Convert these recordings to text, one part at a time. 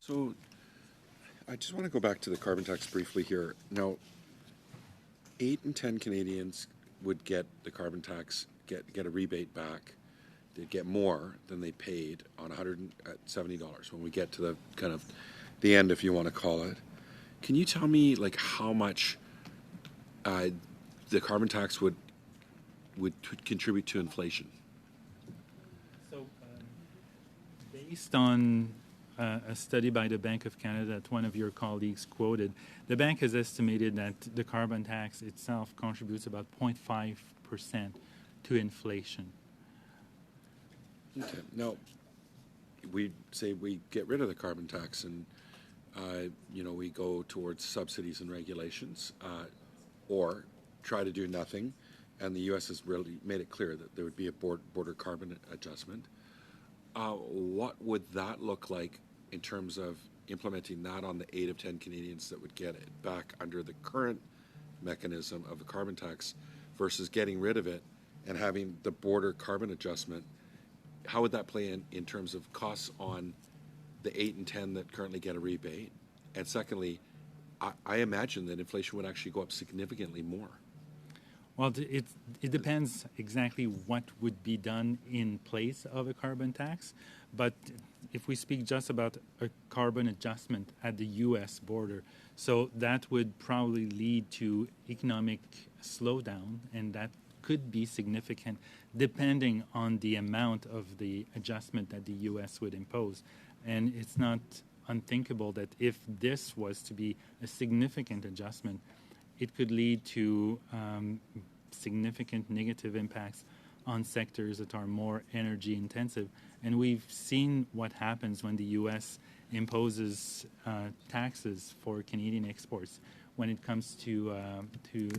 So I just want to go back to the carbon tax briefly here. Now, 8 in 10 Canadians would get the carbon tax, get a rebate back. They'd get more than they paid on $170 when we get to the kind of the end, if you want to call it. Can you tell me like how much the carbon tax would contribute to inflation? So, based on a study by the Bank of Canada that one of your colleagues quoted, the bank has estimated that the carbon tax itself contributes about 0.5% to inflation. Okay. Now, we say we get rid of the carbon tax and we go towards subsidies and regulations, or try to do nothing. And the U.S. has really made it clear that there would be a border carbon adjustment. What would that look like in terms of implementing that on the 8 of 10 Canadians that would get it back under the current mechanism of the carbon tax versus getting rid of it and having the border carbon adjustment? How would that play in terms of costs on the 8 in 10 that currently get a rebate? And secondly, I imagine that inflation would actually go up significantly more. Well, it depends exactly what would be done in place of a carbon tax. But if we speak just about a carbon adjustment at the U.S. border, so that would probably lead to economic slowdown, and that could be significant depending on the amount of the adjustment that the U.S. would impose. And it's not unthinkable that if this was to be a significant adjustment, it could lead to significant negative impacts on sectors that are more energy intensive. And we've seen what happens when the U.S. imposes taxes for Canadian exports when it comes to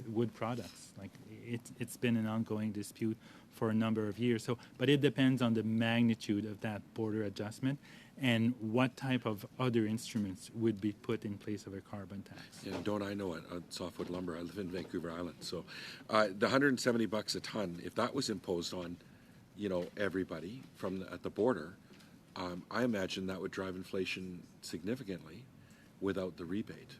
wood products. Like it's been an ongoing dispute for a number of years. So, but it depends on the magnitude of that border adjustment and what type of other instruments would be put in place of a carbon tax. Yeah, don't I know it? Softwood lumber. I live in Vancouver Island, so the $170 a ton, if that was imposed on, everybody at the border, I imagine that would drive inflation significantly without the rebate.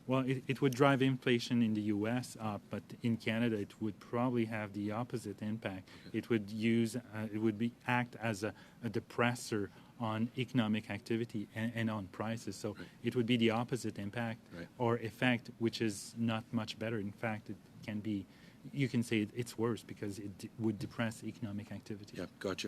Well, it would drive inflation in the U.S. up, but in Canada it would probably have the opposite impact. Okay. It would act as a depressor on economic activity and on prices. So right. It would be the opposite impact right. or effect, which is not much better. In fact, it can be, you can say it's worse because it would depress economic activity. Yeah, gotcha.